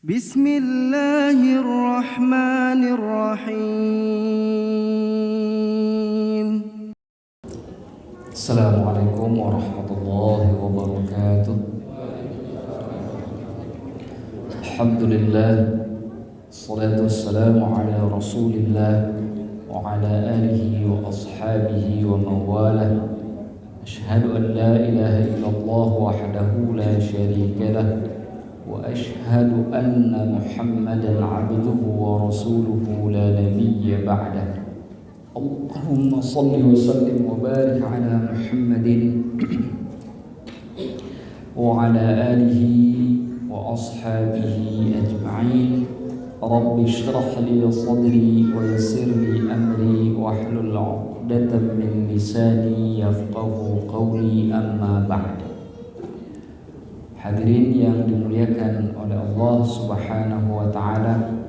Bismillahirrahmanirrahim. Assalamualaikum warahmatullahi wabarakatuh. Alhamdulillah, salatu wassalamu ala rasulillah wa ala alihi wa ashabihi wa mawalah. Ashhadu an la ilaha illallah wahdahu la syarika lah, wa ashhadu anna Muhammadan abduhu wa rasuluhu la nabiyya ba'dah. Allahumma salli wa sallim wa barik ala Muhammadin wa ala alihi wa ashabihi ajma'in. Rabbi shrah li sadri wa yassir li amri wa hlul 'uqdatam min lisani yafqahu qawli, amma ba'd. Hadirin yang dimuliakan oleh Allah Subhanahu wa taala,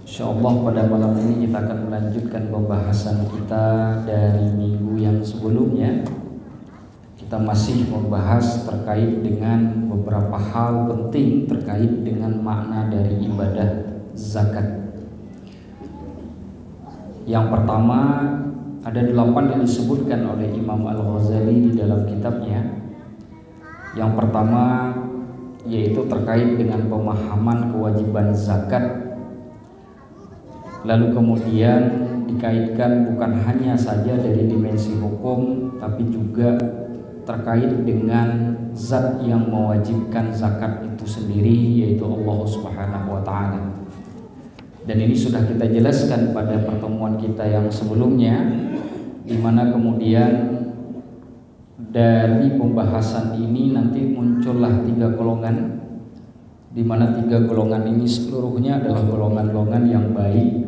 insyaallah pada malam ini kita akan melanjutkan pembahasan kita dari minggu yang sebelumnya. Kita masih membahas terkait dengan beberapa hal penting terkait dengan makna dari ibadah zakat. Yang pertama, ada 8 yang disebutkan oleh Imam Al-Ghazali di dalam kitabnya. Yang pertama yaitu terkait dengan pemahaman kewajiban zakat. Lalu kemudian dikaitkan bukan hanya saja dari dimensi hukum, tapi juga terkait dengan zat yang mewajibkan zakat itu sendiri, yaitu Allah Subhanahu wa taala. Dan ini sudah kita jelaskan pada pertemuan kita yang sebelumnya, di mana kemudian dari pembahasan ini nanti muncullah 3 golongan, di mana 3 golongan ini seluruhnya adalah golongan-golongan yang baik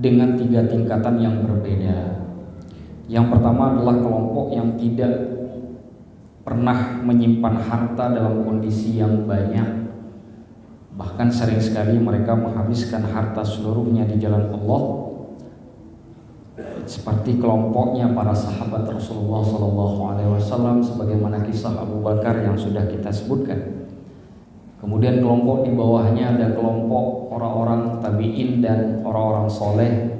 dengan 3 tingkatan yang berbeda. Yang pertama adalah kelompok yang tidak pernah menyimpan harta dalam kondisi yang banyak, bahkan sering sekali mereka menghabiskan harta seluruhnya di jalan Allah, seperti kelompoknya para sahabat Rasulullah SAW, sebagaimana kisah Abu Bakar yang sudah kita sebutkan. Kemudian kelompok di bawahnya ada kelompok orang-orang tabi'in dan orang-orang soleh,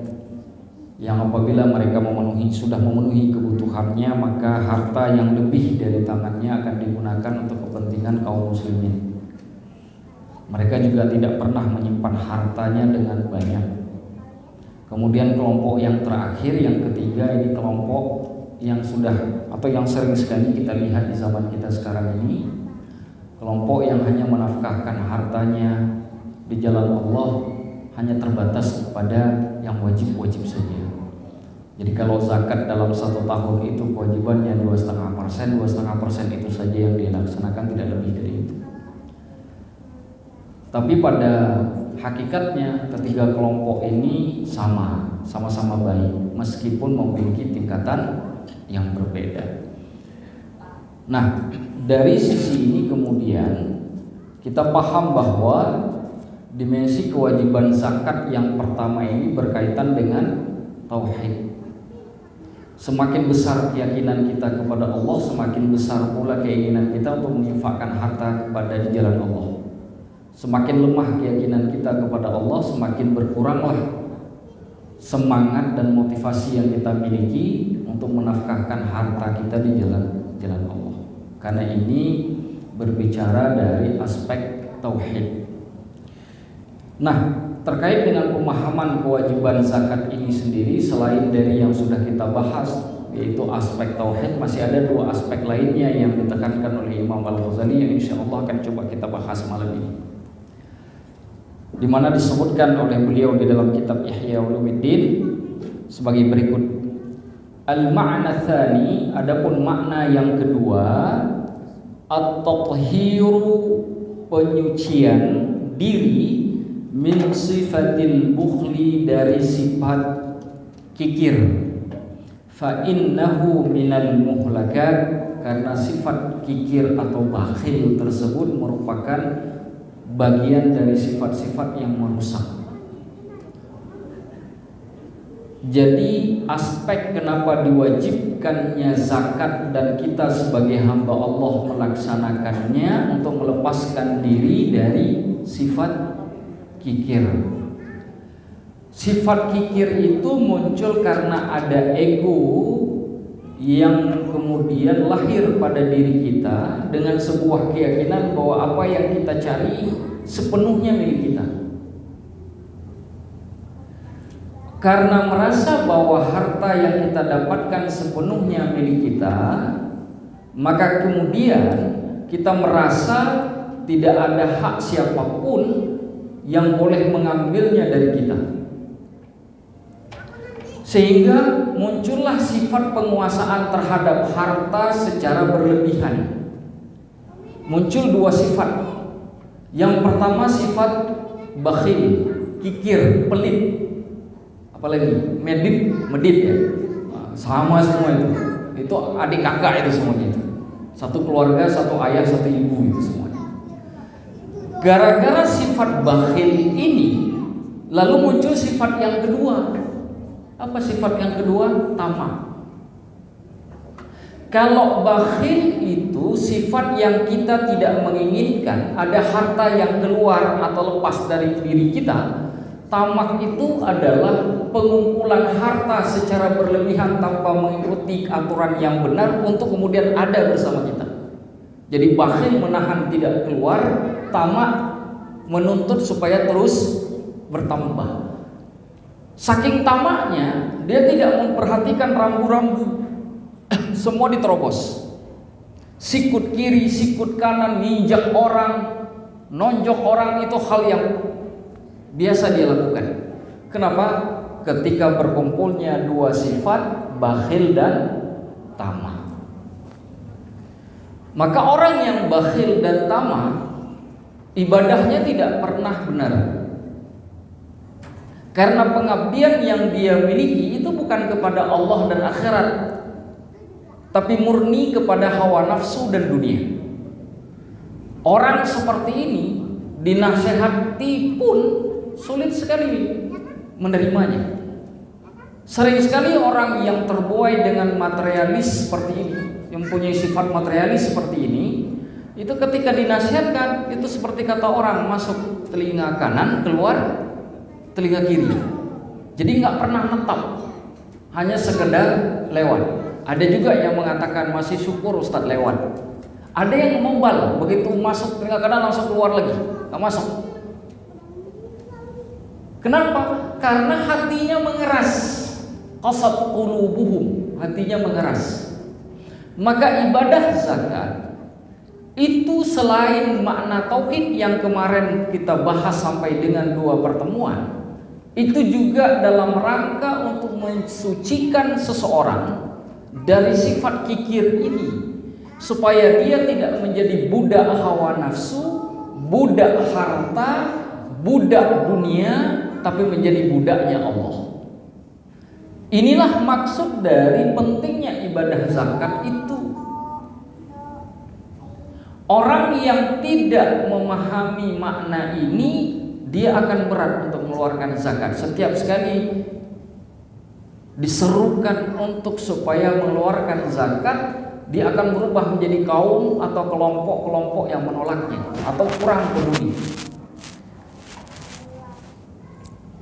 yang apabila mereka sudah memenuhi kebutuhannya, maka harta yang lebih dari tangannya akan digunakan untuk kepentingan kaum muslimin. Mereka juga tidak pernah menyimpan hartanya dengan banyak. Kemudian kelompok yang terakhir, yang ketiga, ini kelompok yang sudah atau yang sering sekali kita lihat di zaman kita sekarang ini, kelompok yang hanya menafkahkan hartanya di jalan Allah hanya terbatas kepada yang wajib-wajib saja. Jadi kalau zakat dalam 1 tahun itu kewajibannya 2,5%, 2,5% itu saja yang dilaksanakan, tidak lebih dari itu. Tapi pada hakikatnya ketiga kelompok ini sama-sama baik, meskipun memiliki tingkatan yang berbeda. Nah, dari sisi ini kemudian kita paham bahwa dimensi kewajiban zakat yang pertama ini berkaitan dengan tauhid. Semakin besar keyakinan kita kepada Allah, semakin besar pula keinginan kita untuk menginfakkan harta kepada di jalan Allah. Semakin lemah keyakinan kita kepada Allah, semakin berkuranglah semangat dan motivasi yang kita miliki untuk menafkahkan harta kita di jalan Allah. Karena ini berbicara dari aspek tauhid. Nah, terkait dengan pemahaman kewajiban zakat ini sendiri, selain dari yang sudah kita bahas, yaitu aspek tauhid, masih ada 2 aspek lainnya yang ditekankan oleh Imam Al-Ghazali yang insya Allah akan coba kita bahas malam ini, di mana disebutkan oleh beliau di dalam kitab Ihya Ulumuddin sebagai berikut. Al-ma'na tsani, adapun makna yang kedua, at-tathiru, penyucian diri, min sifatil bukhli, dari sifat kikir. Fa innahu minal muhlakat, karena sifat kikir atau bakhil tersebut merupakan bagian dari sifat-sifat yang merusak. Jadi aspek kenapa diwajibkannya zakat dan kita sebagai hamba Allah melaksanakannya untuk melepaskan diri dari sifat kikir. Sifat kikir itu muncul karena ada ego yang kemudian lahir pada diri kita dengan sebuah keyakinan bahwa apa yang kita cari sepenuhnya milik kita. Karena merasa bahwa harta yang kita dapatkan sepenuhnya milik kita, maka kemudian kita merasa tidak ada hak siapapun yang boleh mengambilnya dari kita. Sehingga muncullah sifat penguasaan terhadap harta secara berlebihan. Muncul dua sifat. Yang pertama sifat bakhil, kikir, pelit. Apalagi medit ya, sama semua itu. Itu adik kakak itu semuanya itu. Satu keluarga, satu ayah, satu ibu itu semuanya. Gara-gara sifat bakhil ini, lalu muncul sifat yang kedua. Apa sifat yang kedua? Tamak. Kalau bakhil itu sifat yang kita tidak menginginkan, ada harta yang keluar atau lepas dari diri kita. Tamak itu adalah pengumpulan harta secara berlebihan tanpa mengikuti aturan yang benar untuk kemudian ada bersama kita. Jadi bakhil menahan tidak keluar, tamak menuntut supaya terus bertambah. Saking tamaknya, dia tidak memperhatikan rambu-rambu. Semua diterobos. Sikut kiri, sikut kanan, nginjak orang, nonjok orang, itu hal yang biasa dia lakukan. Kenapa? Ketika berkumpulnya dua sifat, bakhil dan tamak. Maka orang yang bakhil dan tamak, ibadahnya tidak pernah benar. Karena pengabdian yang dia miliki itu bukan kepada Allah dan akhirat, tapi murni kepada hawa nafsu dan dunia. Orang seperti ini dinasehati pun sulit sekali menerimanya. Sering sekali orang yang terbuai dengan materialis seperti ini, yang mempunyai sifat materialis seperti ini, itu ketika dinasihatkan itu seperti kata orang masuk telinga kanan, keluar telinga kiri. Jadi nggak pernah netap, hanya sekedar lewat. Ada juga yang mengatakan masih syukur Ustadz lewat. Ada yang membal, begitu masuk telinga kanan langsung keluar lagi, nggak masuk. Kenapa? Karena hatinya mengeras. Qasat qulubuhum, hatinya mengeras. Maka ibadah zakat itu selain makna tauhid yang kemarin kita bahas sampai dengan 2 pertemuan, itu juga dalam rangka untuk mensucikan seseorang dari sifat kikir ini, supaya dia tidak menjadi budak hawa nafsu, budak harta, budak dunia, tapi menjadi budaknya Allah. Inilah maksud dari pentingnya ibadah zakat itu. Orang yang tidak memahami makna ini, dia akan berat untuk mengeluarkan zakat. Setiap sekali diserukan untuk supaya mengeluarkan zakat, dia akan berubah menjadi kaum atau kelompok-kelompok yang menolaknya atau kurang peduli.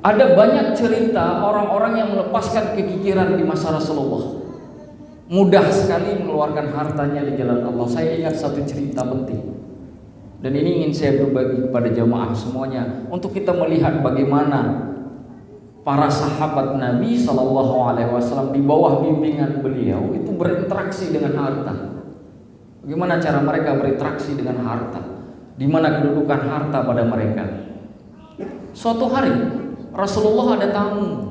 Ada banyak cerita orang-orang yang melepaskan kekikiran di masa Rasulullah. Mudah sekali mengeluarkan hartanya di jalan Allah. Saya ingat satu cerita penting, dan ini ingin saya berbagi kepada jamaah semuanya untuk kita melihat bagaimana para sahabat Nabi SAW di bawah bimbingan beliau itu berinteraksi dengan harta. Bagaimana cara mereka berinteraksi dengan harta? Di mana kedudukan harta pada mereka? Suatu hari Rasulullah ada tamu.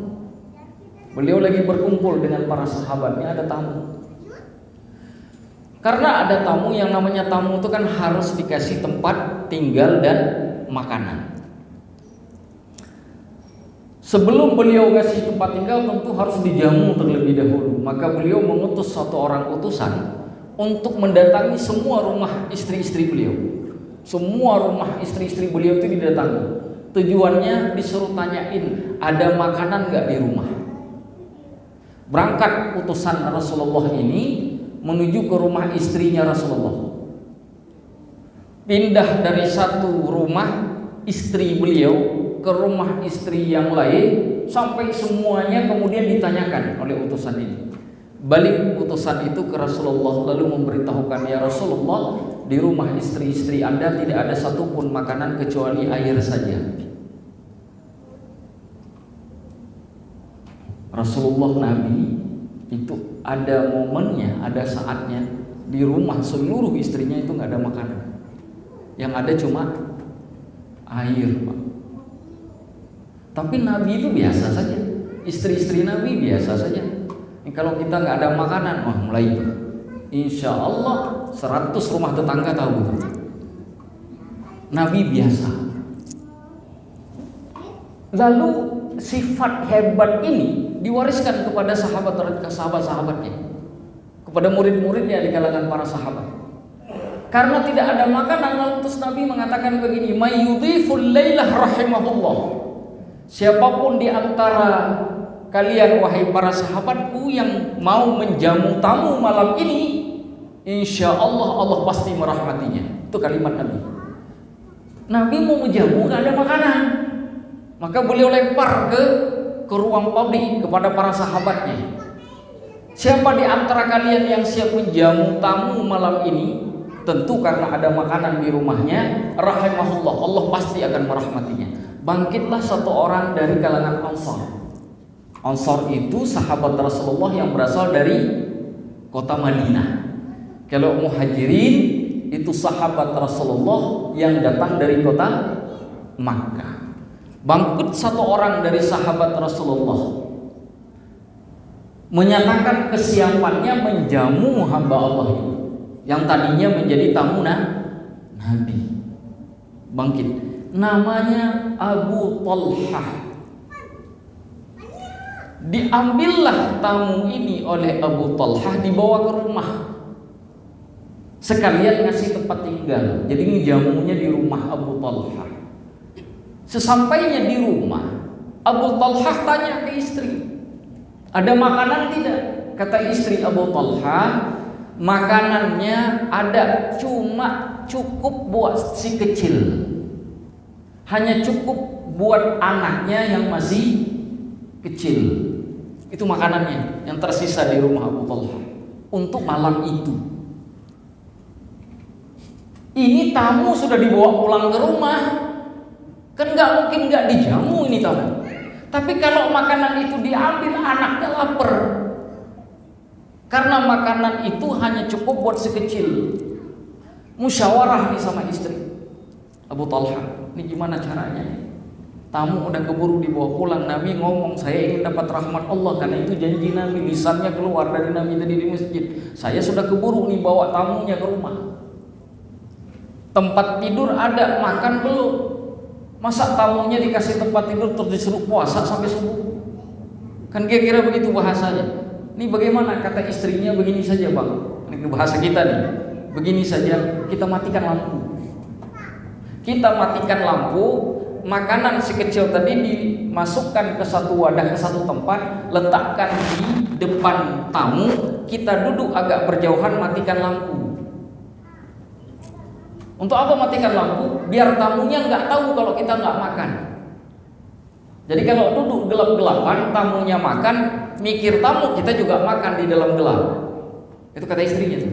Beliau lagi berkumpul dengan para sahabatnya, ada tamu. Karena ada tamu, yang namanya tamu itu kan harus dikasih tempat tinggal dan makanan. Sebelum beliau kasih tempat tinggal tentu harus dijamu terlebih dahulu. Maka beliau mengutus satu orang utusan untuk mendatangi semua rumah istri-istri beliau. Semua rumah istri-istri beliau itu didatangi. Tujuannya disuruh tanyain, ada makanan gak di rumah? Berangkat utusan Rasulullah ini menuju ke rumah istrinya Rasulullah. Pindah dari satu rumah istri beliau ke rumah istri yang lain, sampai semuanya kemudian ditanyakan oleh utusan ini. Balik utusan itu ke Rasulullah, lalu memberitahukan, ya Rasulullah, di rumah istri-istri Anda tidak ada satupun makanan kecuali air saja. Rasulullah Nabi itu ada momennya, ada saatnya di rumah seluruh istrinya itu nggak ada makanan, yang ada cuma air, Pak. Tapi Nabi itu biasa saja, istri-istri Nabi biasa saja. Kalau kita nggak ada makanan, mulai itu, insya Allah 100 rumah tetangga tahu. Nabi biasa. Lalu sifat hebat ini diwariskan kepada sahabat-sahabatnya, kepada murid-muridnya di kalangan para sahabat. Karena tidak ada makanan, lalu terus Nabi mengatakan begini, mayyudhiful lailah rahimahullah. Siapapun di antara kalian wahai para sahabatku yang mau menjamu tamu malam ini, insya Allah Allah pasti merahmatinya. Itu kalimat Nabi. Nabi mau menjamu, nggak ada makanan, maka beliau lempar ke ruang publik kepada para sahabatnya. Siapa di antara kalian yang siap menjamu tamu malam ini? Tentu karena ada makanan di rumahnya, rahimahullah, Allah pasti akan merahmatinya. Bangkitlah satu orang dari kalangan Ansar. Ansar itu sahabat Rasulullah yang berasal dari kota Madinah. Kalau Muhajirin itu sahabat Rasulullah yang datang dari kota Makkah. Bangkit satu orang dari sahabat Rasulullah, menyatakan kesiapannya menjamu hamba Allah itu, yang tadinya menjadi tamu Nabi. Bangkit, namanya Abu Talhah. Diambillah tamu ini oleh Abu Talhah, dibawa ke rumah, sekalian ngasih tempat tinggal. Jadi ngejamunya di rumah Abu Talhah. Sesampainya di rumah, Abu Talhah tanya ke istri, ada makanan tidak? Kata istri Abu Talhah, makanannya ada, cuma cukup buat si kecil, hanya cukup buat anaknya yang masih kecil. Itu makanannya yang tersisa di rumah Abu Talhah untuk malam itu. Ini tamu sudah dibawa pulang ke rumah, kan nggak mungkin nggak dijamu ini tamu. Tapi kalau makanan itu diambil, anaknya lapar. Karena makanan itu hanya cukup buat si kecil. Musyawarah nih sama istri Abu Talhah, ini gimana caranya? Tamu udah keburu dibawa pulang, Nabi ngomong saya ingin dapat rahmat Allah, karena itu janji Nabi, lisannya keluar dari Nabi tadi di masjid. Saya sudah keburu nih bawa tamunya ke rumah. Tempat tidur ada, makan belum. Masa tamunya dikasih tempat tidur terus disuruh puasa sampai subuh? Kan kira-kira begitu bahasanya. Ini bagaimana? Kata istrinya, begini saja Bang, ini bahasa kita nih, begini saja, kita matikan lampu. Kita matikan lampu, makanan si kecil tadi dimasukkan ke satu wadah, ke satu tempat, letakkan di depan tamu, kita duduk agak berjauhan, matikan lampu. Untuk apa matikan lampu? Biar tamunya nggak tahu kalau kita nggak makan. Jadi kalau duduk gelap-gelapan, tamunya makan, mikir tamu, kita juga makan di dalam gelap. Itu kata istrinya.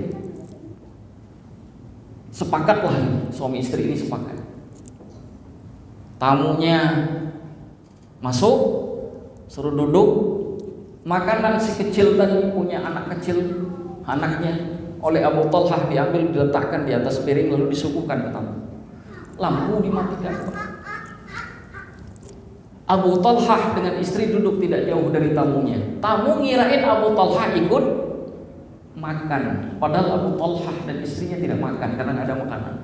Sepakatlah, suami istri ini sepakat. Tamunya masuk, suruh duduk, makanan si kecil tadi punya anak kecil, anaknya oleh Abu Talhah diambil, diletakkan di atas piring, lalu disuguhkan ke tamu. Lampu dimatikan. Abu Talhah dengan istri duduk tidak jauh dari tamunya. Tamu ngirain Abu Talhah ikut makan, padahal Abu Talhah dan istrinya tidak makan karena nggak ada makanan.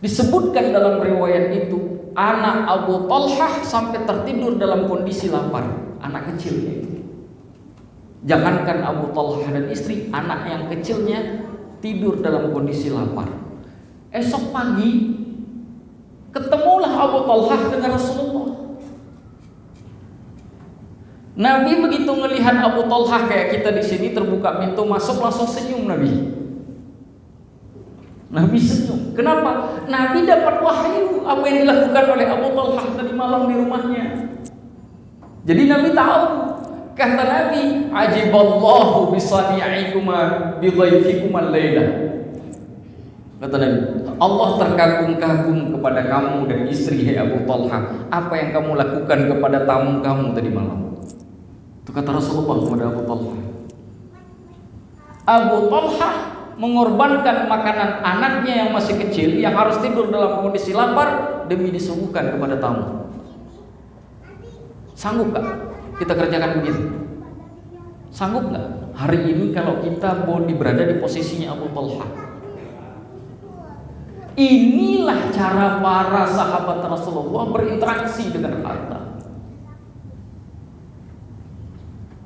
Disebutkan dalam riwayat itu, anak Abu Talhah sampai tertidur dalam kondisi lapar, anak kecilnya itu. Jangankan Abu Talhah dan istri, anak yang kecilnya tidur dalam kondisi lapar. Esok pagi ketemulah Abu Talhah dengan Rasulullah. Nabi begitu melihat Abu Talhah kayak kita di sini, terbuka pintu masuk langsung senyum Nabi. Nabi senyum. Kenapa? Nabi dapat wahyu apa yang dilakukan oleh Abu Talhah tadi malam di rumahnya. Jadi Nabi tahu. Kata Nabi, ajiballahu bisani'ikuma bidhaifikuma al-laila. Kata Nabi, Allah terkagum-kagum kepada kamu dan istri hai Abu Talhah, apa yang kamu lakukan kepada tamu kamu tadi malam. Itu kata Rasulullah kepada Abu Talhah. Abu Talhah mengorbankan makanan anaknya yang masih kecil, yang harus tidur dalam kondisi lapar, demi disuguhkan kepada tamu. Sanggup gak kita kerjakan begitu? Sanggup gak hari ini kalau kita berada di posisinya Abu Talhah? Inilah cara para sahabat Rasulullah berinteraksi dengan harta.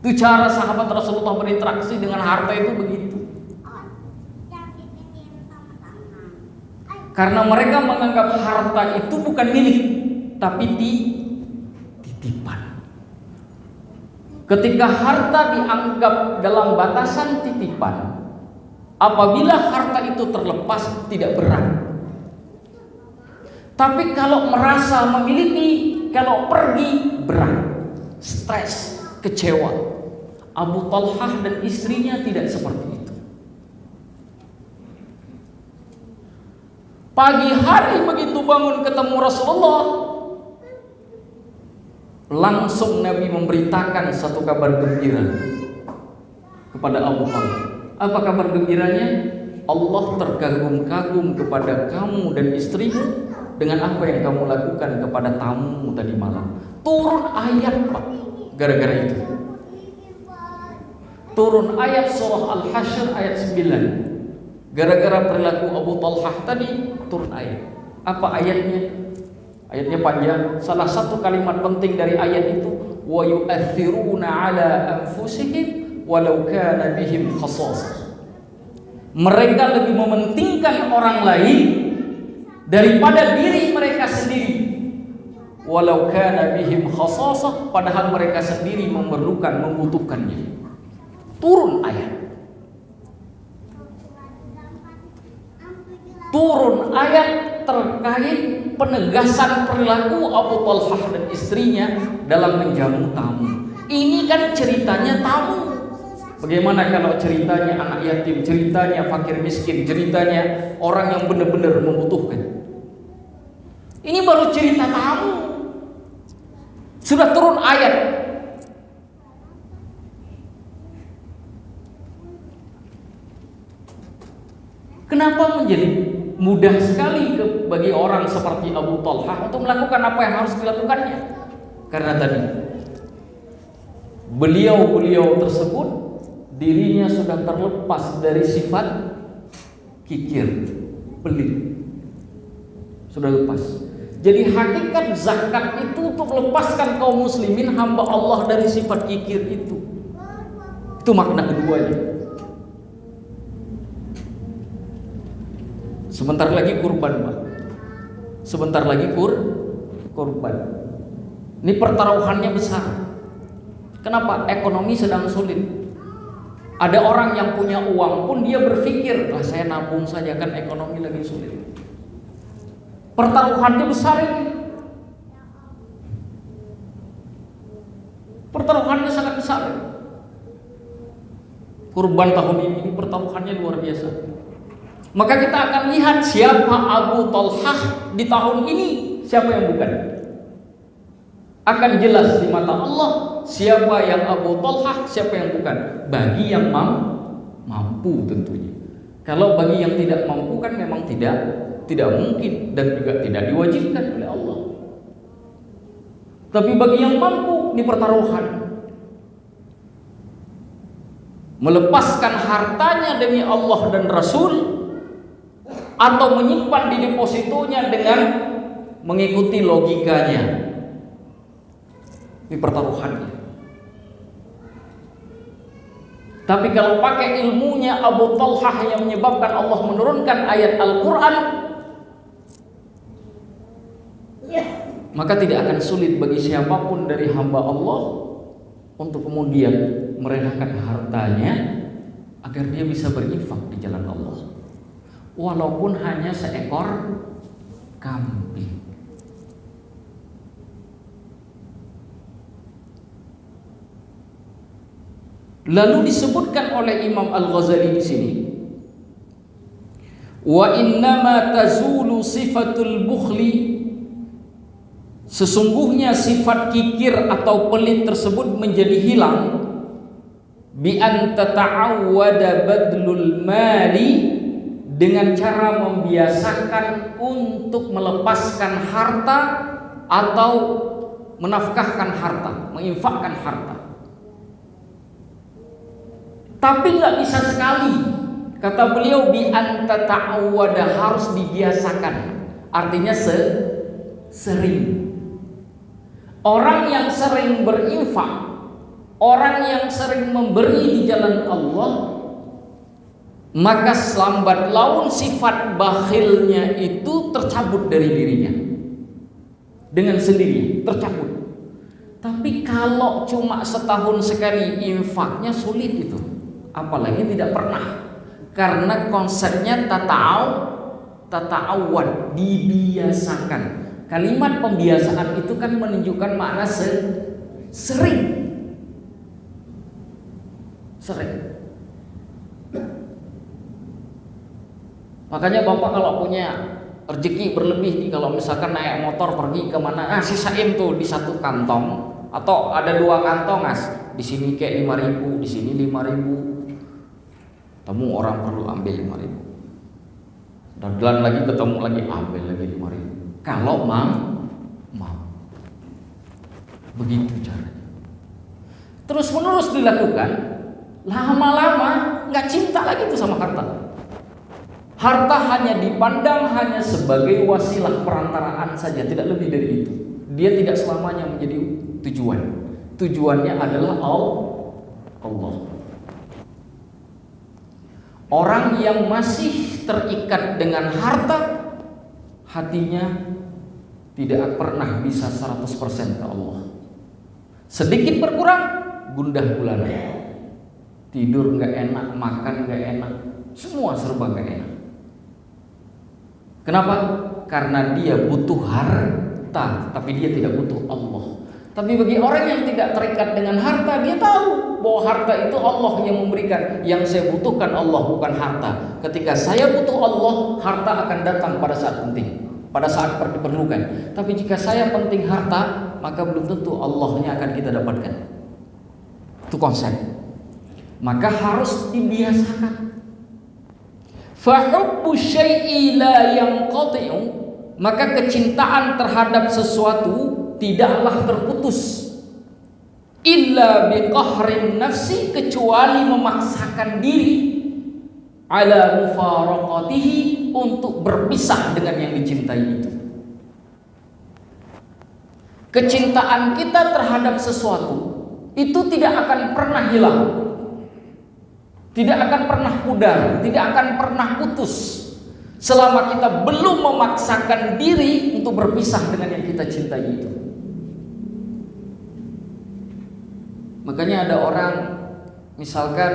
Itu cara sahabat Rasulullah berinteraksi dengan harta itu begitu. Karena mereka menganggap harta itu bukan milik, tapi titipan. Ketika harta dianggap dalam batasan titipan, apabila harta itu terlepas tidak berat. Tapi kalau merasa memiliki, kalau pergi berat, stres, kecewa. Abu Talhah dan istrinya tidak seperti itu. Pagi hari begitu bangun ketemu Rasulullah, langsung Nabi memberitakan satu kabar gembira kepada Abu Talhah. Apa kabar gembiranya? Allah terkagum-kagum kepada kamu dan istrimu dengan apa yang kamu lakukan kepada tamu tadi malam. Turun ayat Pak, gara-gara itu. Turun ayat surah Al-Hasyr ayat 9. Gara-gara perilaku Abu Talhah tadi turun ayat. Apa ayatnya? Ayatnya panjang. Salah satu kalimat penting dari ayat itu, wa yu'athiruna ala anfusihim walau kana bihim khasasah. Mereka lebih mementingkan orang lain daripada diri mereka sendiri. Walau kana bihim khasasah, padahal mereka sendiri memerlukan, membutuhkannya. Turun ayat. Turun ayat terkait penegasan perilaku Abu Talhah dan istrinya dalam menjamu tamu. Ini kan ceritanya tamu. Bagaimana kalau ceritanya anak yatim, ceritanya fakir miskin, ceritanya orang yang benar-benar membutuhkan. Ini baru cerita tamu. Sudah turun ayat. Kenapa menjadi mudah sekali bagi orang seperti Abu Talhah untuk melakukan apa yang harus dilakukannya? Karena tadi beliau tersebut dirinya sudah terlepas dari sifat kikir, pelit. Sudah lepas. Jadi hakikat zakat itu untuk melepaskan kaum muslimin hamba Allah dari sifat kikir itu. Itu makna keduanya. Sebentar lagi kurban, Pak. Sebentar lagi kurban. Ini pertaruhannya besar. Kenapa? Ekonomi sedang sulit. Ada orang yang punya uang pun dia berpikir, lah saya nabung saja kan ekonomi lagi sulit. Pertaruhannya besar ini. Pertaruhannya sangat besar. Kurban tahun ini pertaruhannya luar biasa. Maka kita akan lihat siapa Abu Talhah di tahun ini, siapa yang bukan. Akan jelas di mata Allah siapa yang Abu Talhah, siapa yang bukan. Bagi yang mampu tentunya. Kalau bagi yang tidak mampu kan memang tidak mungkin dan juga tidak diwajibkan oleh Allah. Tapi bagi yang mampu ini pertaruhan. Melepaskan hartanya demi Allah dan Rasul, atau menyimpan di depositonya dengan mengikuti logikanya. Ini pertaruhannya. Tapi kalau pakai ilmunya Abu Talhah yang menyebabkan Allah menurunkan ayat Al-Quran, maka tidak akan sulit bagi siapapun dari hamba Allah untuk kemudian merelakan hartanya agar dia bisa berinfak di jalan Allah, walaupun hanya seekor kambing. Lalu disebutkan oleh Imam Al-Ghazali di sini, wa innama tazulu sifatul bukhli, sesungguhnya sifat kikir atau pelit tersebut menjadi hilang, bi an tata'awwada badlul mali, dengan cara membiasakan untuk melepaskan harta atau menafkahkan harta, menginfakkan harta. Tapi nggak bisa sekali, kata beliau, bi an tata'awwada, harus dibiasakan, artinya sering. Orang yang sering berinfak, orang yang sering memberi di jalan Allah, maka selambat laun sifat bakhilnya itu tercabut dari dirinya dengan sendirinya, tercabut. Tapi kalau cuma setahun sekali infaknya sulit itu, apalagi tidak pernah, karena konsepnya tata'awwad, dibiasakan. Kalimat pembiasaan itu kan menunjukkan makna sering. Makanya Bapak kalau punya rezeki berlebih nih, kalau misalkan naik motor pergi kemana, sisain tuh di satu kantong, atau ada 2 kantong, di sini kayak 5.000, di sini 5.000. Temu orang perlu ambil 5.000. Dan jalan lagi ketemu lagi, ambil lagi 5.000. Kalau mau. Begitu caranya. Terus menerus dilakukan, lama-lama nggak cinta lagi tuh sama harta. Harta hanya dipandang hanya sebagai wasilah perantaraan saja, tidak lebih dari itu. Dia tidak selamanya menjadi tujuan. Tujuannya adalah Allah. Orang yang masih terikat dengan harta, hatinya tidak pernah bisa 100% ke Allah. Sedikit berkurang, gundah gulana. Tidur nggak enak, makan nggak enak, semua serba nggak enak. Kenapa? Karena dia butuh harta, tapi dia tidak butuh Allah. Tapi bagi orang yang tidak terikat dengan harta, dia tahu bahwa harta itu Allah yang memberikan. Yang saya butuhkan Allah, bukan harta. Ketika saya butuh Allah, harta akan datang pada saat penting, pada saat diperlukan. Tapi jika saya penting harta, maka belum tentu Allahnya akan kita dapatkan. Itu konsep. Maka harus dibiasakan. Fahubbu syai'i la yanqati'u, maka kecintaan terhadap sesuatu tidaklah terputus, illa biqahrin nafsi, kecuali memaksakan diri, ala mufaraqatihi, untuk berpisah dengan yang dicintai itu. Kecintaan kita terhadap sesuatu itu tidak akan pernah hilang, tidak akan pernah pudar, tidak akan pernah putus, selama kita belum memaksakan diri untuk berpisah dengan yang kita cintai itu. Makanya ada orang misalkan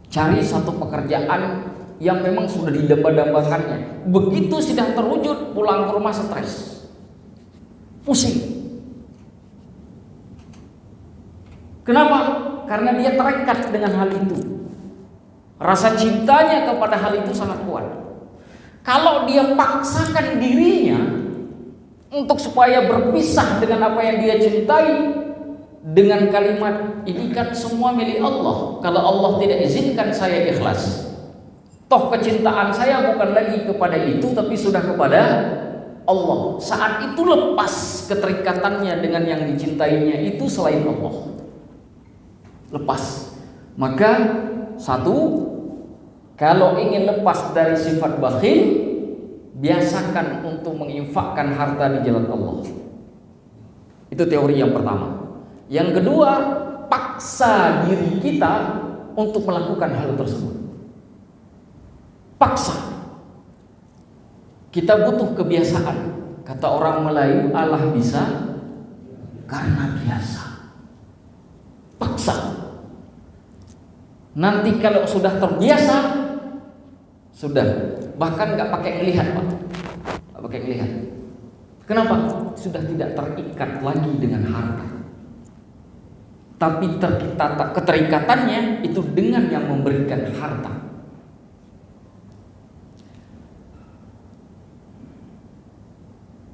cari satu pekerjaan yang memang sudah didamba-dambakannya, begitu sudah terwujud pulang ke rumah stres, pusing. Kenapa? Karena dia terikat dengan hal itu. Rasa cintanya kepada hal itu sangat kuat. Kalau dia paksakan dirinya untuk supaya berpisah dengan apa yang dia cintai, dengan kalimat ini kan semua milik Allah, kalau Allah tidak izinkan saya ikhlas, toh kecintaan saya bukan lagi kepada itu tapi sudah kepada Allah. Saat itu lepas keterikatannya dengan yang dicintainya itu selain Allah, lepas. Maka satu, kalau ingin lepas dari sifat bakhil, biasakan untuk menginfakkan harta di jalan Allah. Itu teori yang pertama. Yang kedua, paksa diri kita untuk melakukan hal tersebut. Paksa. Kita butuh kebiasaan. Kata orang Melayu, Allah bisa karena biasa. paksa. Nanti kalau sudah terbiasa, sudah bahkan nggak pakai ngelihat, Pak, nggak pakai ngelihat. Kenapa? Sudah tidak terikat lagi dengan harta. Tapi keterikatannya itu dengan yang memberikan harta.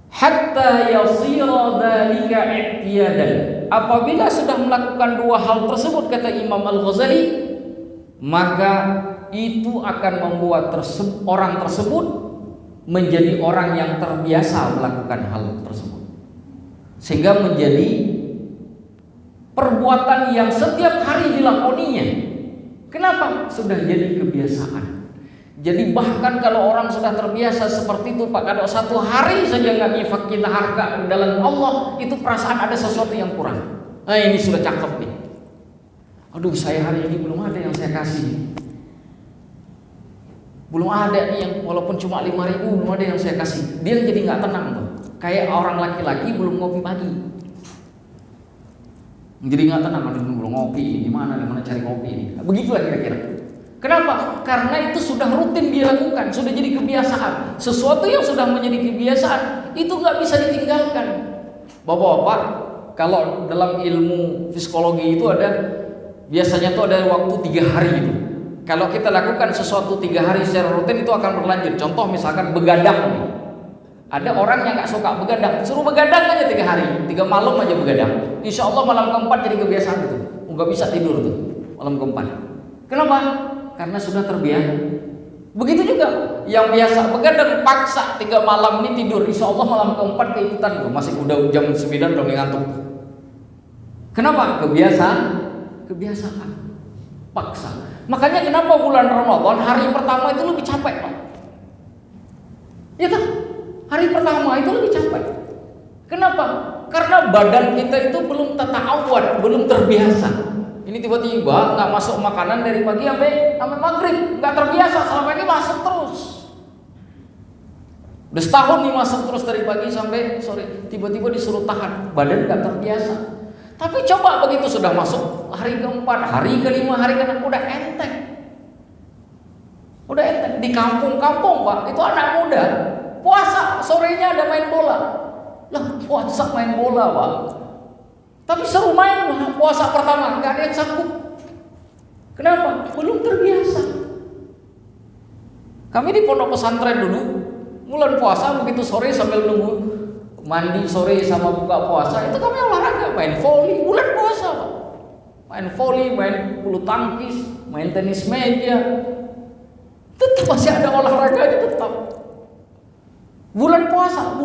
Hatta yasira dzalika i'tiyadan. Apabila sudah melakukan dua hal tersebut, kata Imam Al-Ghazali, maka itu akan membuat orang tersebut menjadi orang yang terbiasa melakukan hal tersebut, sehingga menjadi perbuatan yang setiap hari dilakoninya. Kenapa? Sudah jadi kebiasaan. Jadi bahkan kalau orang sudah terbiasa seperti itu, Pak, kalau satu hari saja nggak nyifat kita harga dalam Allah, itu perasaan ada sesuatu yang kurang. Nah, ini sudah cakep nih. Aduh, saya hari ini belum ada yang saya kasih. Belum ada nih yang walaupun cuma 5.000, belum ada yang saya kasih. Dia jadi nggak tenang tuh. Kayak orang laki-laki belum ngopi pagi. Jadi nggak tenang, aduh belum ngopi, gimana cari kopi ini. Begitulah kira-kira. Kenapa? Karena itu sudah rutin dia lakukan, sudah jadi kebiasaan. Sesuatu yang sudah menjadi kebiasaan itu nggak bisa ditinggalkan. Bapak-bapak, kalau dalam ilmu psikologi itu ada biasanya tuh ada waktu 3 hari gitu. Kalau kita lakukan sesuatu 3 hari secara rutin itu akan berlanjut. Contoh misalkan begadang nih. Ada orang yang nggak suka begadang, suruh begadang aja 3 hari, 3 malam aja begadang. Insya Allah malam keempat jadi kebiasaan itu, nggak bisa tidur tuh malam keempat. Kenapa? Karena sudah terbiasa. Begitu juga yang biasa begadang paksa 3 malam ini tidur, insya Allah malam keempat keikutan tuh, masih udah jam 9 udah ngantuk. Kenapa? Kebiasaan, paksa. Makanya kenapa bulan Ramadan hari pertama itu lebih capek, Pak? Ya kan? Hari pertama itu lebih capek. Kenapa? Karena badan kita itu belum tata'awwad, belum terbiasa. Ini tiba-tiba nggak masuk makanan dari pagi sampai maghrib, nggak terbiasa. Selama ini masuk terus. Udah setahun nih masuk terus dari pagi sampai sore. Tiba-tiba disuruh tahan, badan nggak terbiasa. Tapi coba begitu sudah masuk hari keempat, hari kelima, hari keenam, udah enteng. Udah enteng. Di kampung-kampung, Pak, itu anak muda puasa, sorenya ada main bola. Lah, puasa main bola, Pak. Tapi seru main puasa pertama, nggak ada yang sanggup. Kenapa? Belum terbiasa. Kami di pondok pesantren dulu, bulan puasa begitu sore sambil nunggu mandi sore sama buka puasa, itu kami olahraga, main voli, bulan puasa, Pak. Main voli, main bulu tangkis, main tenis meja. Tetap masih ada olahraganya tetap. Bulan puasa.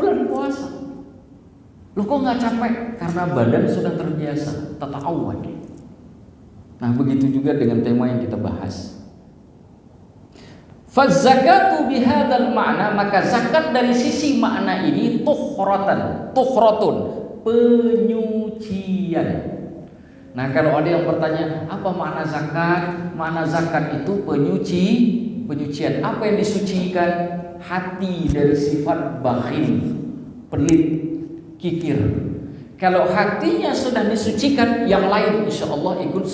Loh kok nggak capek? Karena badan sudah terbiasa, tata'awwad. Nah, begitu juga dengan tema yang kita bahas. Faz-zakatu bihadzal ma'na, maka zakat dari sisi makna ini tukhratun, penyucian. Nah, kalau ada yang bertanya, apa makna zakat? Makna zakat itu penyucian. Apa yang disucikan? Hati dari sifat bakhil, pelit, kikir. Kalau hatinya sudah disucikan, yang lain insya Allah ikut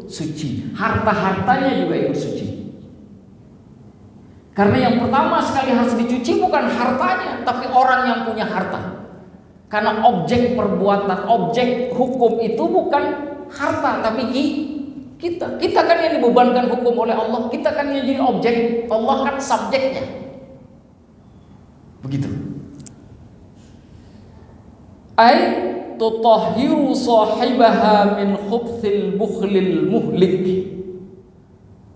suci. Harta-hartanya juga ikut suci. Karena yang pertama sekali harus dicuci bukan hartanya, tapi orang yang punya harta. Karena objek perbuatan, objek hukum itu bukan harta, tapi kita. Kita kan yang dibebankan hukum oleh Allah. Kita kan yang jadi objek, Allah kan subjeknya. Begitu. Ai tutahhiru sahibaha min khubthil bukhlil muhlik.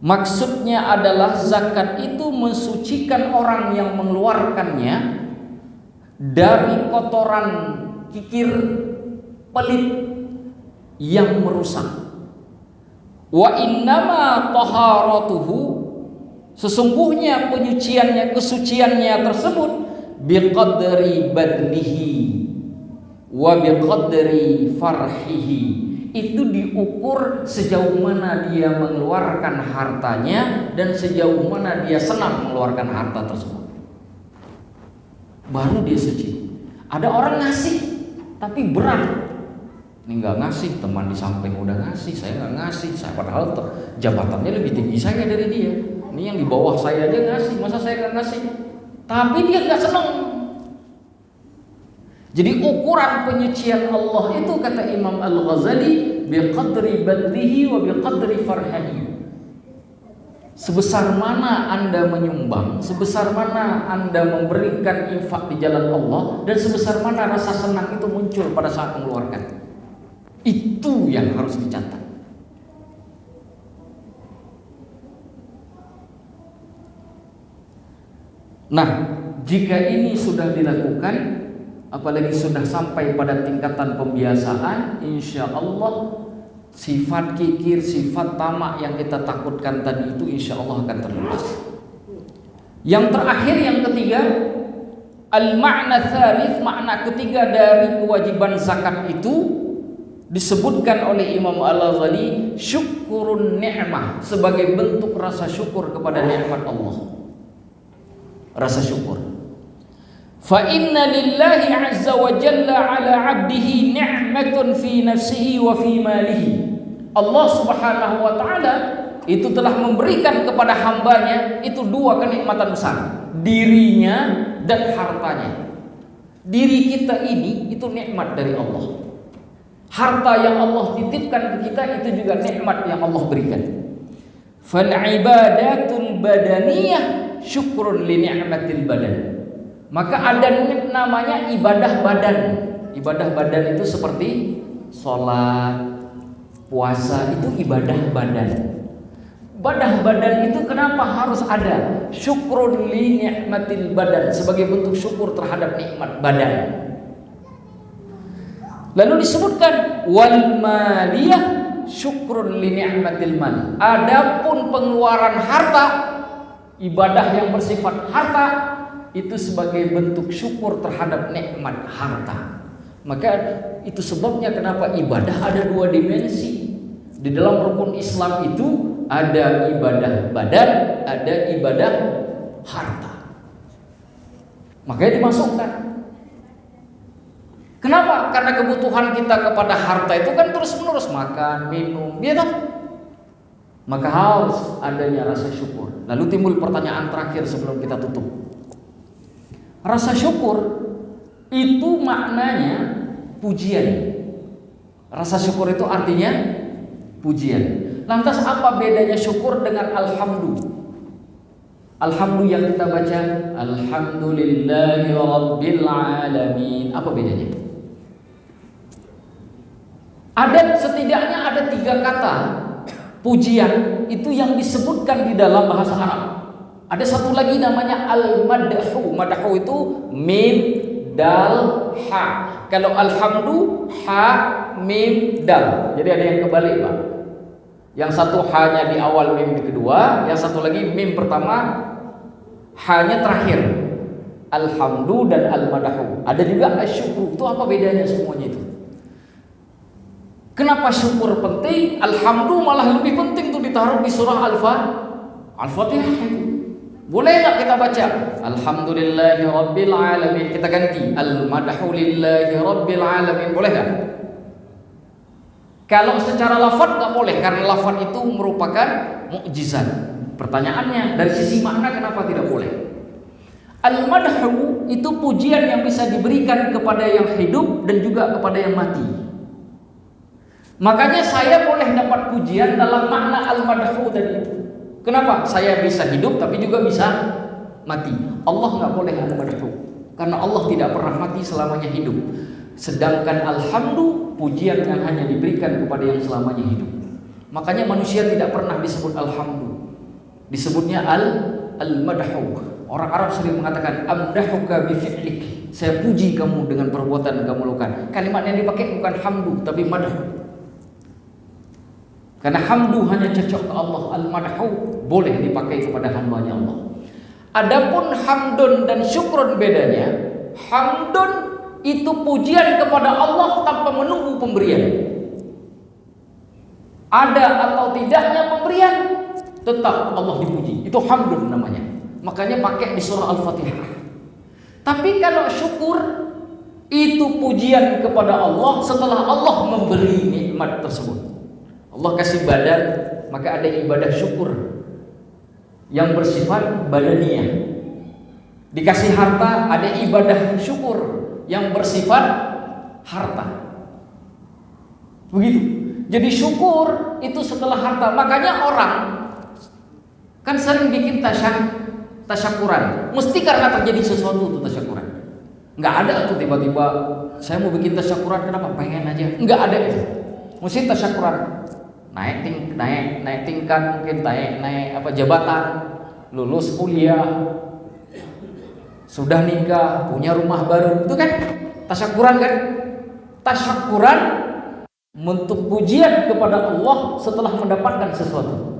Maksudnya adalah zakat itu mensucikan orang yang mengeluarkannya dari kotoran kikir, pelit yang merusak. Wa innama taharatuhu, sesungguhnya penyuciannya, kesuciannya tersebut biqadri badlihi wa biqadri farhihi, itu diukur sejauh mana dia mengeluarkan hartanya dan sejauh mana dia senang mengeluarkan harta tersebut, baru dia suci. Ada orang ngasih tapi berat, Ini nggak ngasih, teman di samping udah ngasih, saya nggak ngasih. Saya padahal jabatannya lebih tinggi saya dari dia. Ini yang di bawah saya aja ngasih, masa saya nggak ngasih? Tapi dia nggak seneng. Jadi ukuran penyucian Allah itu kata Imam Al-Ghazali biqadri badlihi wa biqadri farhahi. Sebesar mana Anda menyumbang, sebesar mana Anda memberikan infak di jalan Allah, dan sebesar mana rasa senang itu muncul pada saat mengeluarkan. Itu yang harus dicatat. Nah, jika ini sudah dilakukan, apalagi sudah sampai pada tingkatan pembiasaan, insya Allah sifat kikir, sifat tamak yang kita takutkan tadi itu insya Allah akan terlepas. Yang terakhir, yang ketiga, al-ma'na tsalits, makna ketiga dari kewajiban zakat itu disebutkan oleh Imam Al-Ghazali syukurun ni'mah, sebagai bentuk rasa syukur kepada nikmat Allah. Rasa syukur. Fa inna lillahi azza wa jalla ala 'abdihi ni'matun fi nafsihi wa fi malihi. Allah Subhanahu wa taala itu telah memberikan kepada hambanya itu dua kenikmatan besar, dirinya dan hartanya. Diri kita ini itu nikmat dari Allah. Harta yang Allah titipkan ke kita itu juga nikmat yang Allah berikan. Fal ibadatul badaniyah syukrun li ni'matil badan. Maka ada namanya ibadah badan. Ibadah badan itu seperti sholat, puasa, itu ibadah badan. Ibadah badan itu kenapa harus ada? Syukrun li ni'matil badan, sebagai bentuk syukur terhadap nikmat badan. Lalu disebutkan wal maliyah syukrun li ni'matil mal. Adapun pengeluaran harta, ibadah yang bersifat harta, itu sebagai bentuk syukur terhadap nikmat harta. Maka itu sebabnya kenapa ibadah ada dua dimensi. Di dalam rukun Islam itu ada ibadah badan, ada ibadah harta. Makanya dimasukkan. Kenapa? Karena kebutuhan kita kepada harta itu kan terus-menerus makan, minum, gitu. Maka harus adanya rasa syukur. Lalu timbul pertanyaan terakhir sebelum kita tutup. Rasa syukur itu maknanya pujian. Rasa syukur itu artinya pujian. Lantas apa bedanya syukur dengan alhamdu? Alhamdu yang kita baca alhamdulillahi rabbil alamin. Apa bedanya? Setidaknya ada 3 kata pujian itu yang disebutkan di dalam bahasa Arab. Ada satu lagi namanya al-madhu. Madhu itu mim, dal, ha. Kalau alhamdu, ha, mim, dal. Jadi ada yang kebalik, Pak. Yang satu ha-nya di awal, mim di kedua. Yang satu lagi mim pertama, ha-nya terakhir. Alhamdu dan al-madhu. Ada juga asyukru. Itu apa bedanya semuanya itu? Kenapa syukur penting? Alhamdu malah lebih penting tuh ditaruh di surah Al-Fatihah. Boleh nggak kita baca alhamdulillahi rabbil alamin, kita ganti al-madhu lillahi rabbil alamin, boleh nggak? Kalau secara lafaz nggak boleh, karena lafaz itu merupakan mukjizat. Pertanyaannya dari sisi makna kenapa tidak boleh? Al-madhu itu pujian yang bisa diberikan kepada yang hidup dan juga kepada yang mati. Makanya saya boleh dapat pujian dalam makna al-madhu tadi. Kenapa? Saya bisa hidup tapi juga bisa mati. Allah nggak boleh al-madhu, karena Allah tidak pernah mati, selamanya hidup. Sedangkan alhamdu pujian yang hanya diberikan kepada yang selamanya hidup. Makanya manusia tidak pernah disebut alhamdu, disebutnya al-madhu. Orang Arab sering mengatakan amdahuka bi fi'lik, saya puji kamu dengan perbuatan yang kamu lakukan. Kalimat yang dipakai bukan hamdu tapi madhu. Karena hamdu hanya cocok ke Allah, al-madhu boleh dipakai kepada hambanya Allah. Adapun hamdun dan syukrun bedanya. Hamdun itu pujian kepada Allah tanpa menunggu pemberian. Ada atau tidaknya pemberian, tetap Allah dipuji. Itu hamdun namanya. Makanya pakai di surah Al-Fatihah. Tapi kalau syukur Itu pujian kepada Allah setelah Allah memberi nikmat tersebut. Allah kasih badan, maka ada ibadah syukur yang bersifat badaniyah. Dikasih harta, ada ibadah syukur yang bersifat harta. Begitu. Jadi syukur itu setelah harta. Makanya orang kan sering bikin tasyakuran. Mesti karena terjadi sesuatu itu tasyakuran. Nggak ada tuh tiba-tiba saya mau bikin tasyakuran, kenapa? Pengen aja. Nggak ada itu. Mesti tasyakuran. Naik tingkat, mungkin naik jabatan, lulus kuliah, sudah nikah, punya rumah baru. Itu kan tasyakuran kan? Tasyakuran bentuk pujian kepada Allah setelah mendapatkan sesuatu.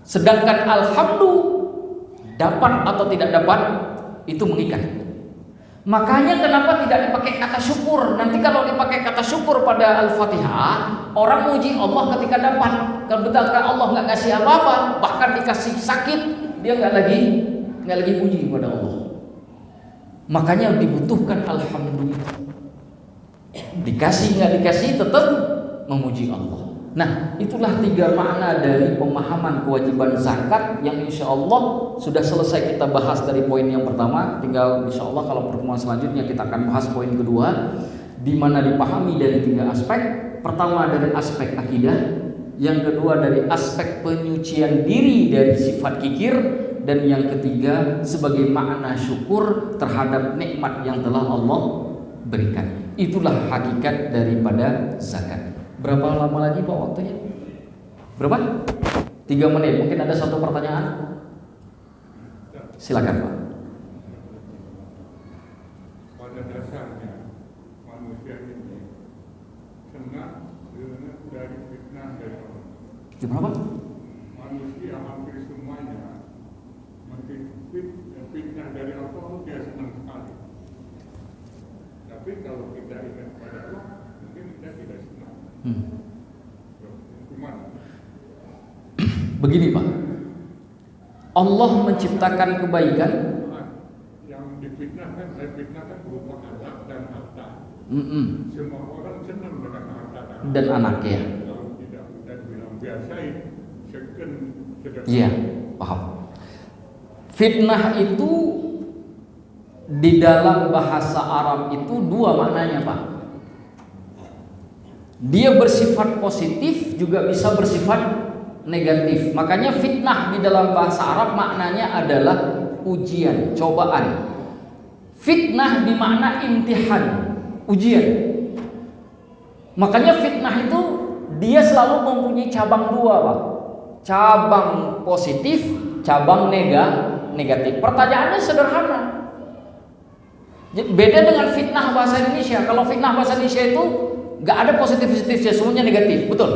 Sedangkan alhamdulillah, dapat atau tidak dapat itu mengikat. Makanya kenapa tidak dipakai kata syukur? Nanti kalau dipakai kata syukur pada Al-Fatihah, orang muji Allah ketika dapat. Kalau betul Allah nggak kasih apa-apa, bahkan dikasih sakit, dia nggak lagi puji kepada Allah. Makanya dibutuhkan alhamdulillah. Dikasih nggak dikasih tetap memuji Allah. Nah, itulah 3 makna dari pemahaman kewajiban zakat yang insya Allah sudah selesai kita bahas dari poin yang pertama. Tinggal insya Allah kalau pertemuan selanjutnya kita akan bahas poin kedua, di mana dipahami dari 3 aspek. Pertama dari aspek akidah, yang kedua dari aspek penyucian diri dari sifat kikir, dan yang ketiga sebagai makna syukur terhadap nikmat yang telah Allah berikan. Itulah hakikat daripada zakat. Berapa lama lagi Pak waktunya? Berapa? 3 menit. Mungkin ada satu pertanyaan. Silakan Pak. Pada dasarnya manusia ini senang dari fitnah dari Allah. Gimana Pak? Manusia hampir semuanya fitnah dari Allah dia senang sekali. Tapi kalau kita ingat pada Allah, mungkin kita tidak senang. Begini Pak, Allah menciptakan kebaikan. Yang difitnahkan berupa anak dan harta. Semua orang senang dengan harta dan anak ya. Kalau tidak kita bilang biasain, second sedang. Iya, paham. Fitnah itu di dalam bahasa Arab itu 2 maknanya Pak. Dia bersifat positif juga bisa bersifat negatif. Makanya fitnah di dalam bahasa Arab maknanya adalah ujian, cobaan. Fitnah dimakna imtihan, ujian. Makanya fitnah itu dia selalu mempunyai cabang 2 Pak. Cabang positif, cabang negatif. Pertanyaannya sederhana. Beda dengan fitnah bahasa Indonesia. Kalau fitnah bahasa Indonesia itu nggak ada positif-positifnya, semuanya negatif, betul.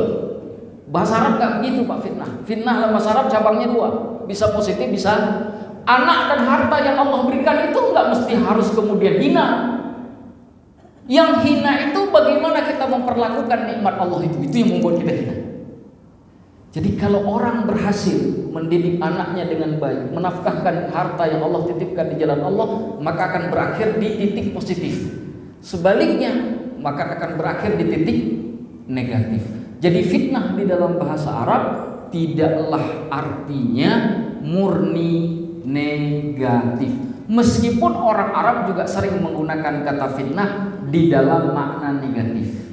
Bahasa Arab nggak begitu Pak fitnah. Fitnah dalam bahasa Arab cabangnya 2, bisa positif, bisa. Anak dan harta yang Allah berikan itu nggak mesti harus kemudian hina. Yang hina itu bagaimana kita memperlakukan nikmat Allah itu yang membuat kita hina. Jadi kalau orang berhasil mendidik anaknya dengan baik, menafkahkan harta yang Allah titipkan di jalan Allah, maka akan berakhir di titik positif. Sebaliknya, maka akan berakhir di titik negatif. Jadi fitnah di dalam bahasa Arab tidaklah artinya murni negatif. Meskipun orang Arab juga sering menggunakan kata fitnah di dalam makna negatif.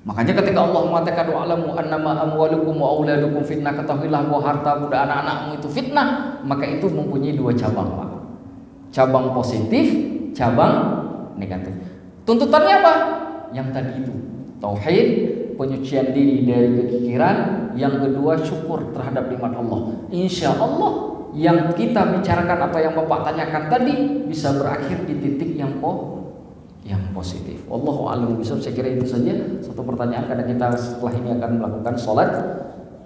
Makanya ketika Allah mengatakan wa'lamu annama amwalukum wa auladukum fitnah, ketahuilah bahwa harta bunda anak-anakmu itu fitnah, maka itu mempunyai 2 cabang Pak. Cabang positif, cabang negatif. Tuntutannya apa? Yang tadi itu, tauhid, penyucian diri dari kekikiran, yang kedua syukur terhadap nikmat Allah. Insya Allah yang kita bicarakan atau yang Bapak tanyakan tadi bisa berakhir di titik yang positif. Wallahu a'lam bishawab. Saya kira itu saja satu pertanyaan karena kita setelah ini akan melakukan sholat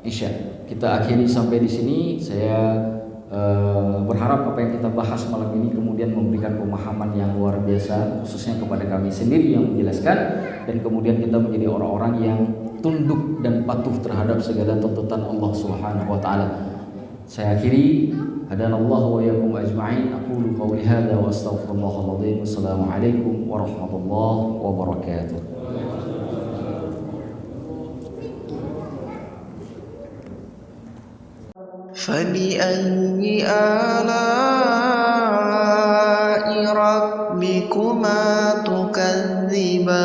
Isya. Kita akhiri sampai di sini. Saya berharap apa yang kita bahas malam ini kemudian memberikan pemahaman yang luar biasa, khususnya kepada kami sendiri yang menjelaskan, dan kemudian kita menjadi orang-orang yang tunduk dan patuh terhadap segala tuntutan Allah Subhanahu wa taala. Saya akhiri, hadanallahu wa iyyakum ajma'in. Aqulu qawli hadza wa astaghfirullahal azim. Wassalamualaikum warahmatullahi wabarakatuh. فبأي آلاء ربكما تكذبان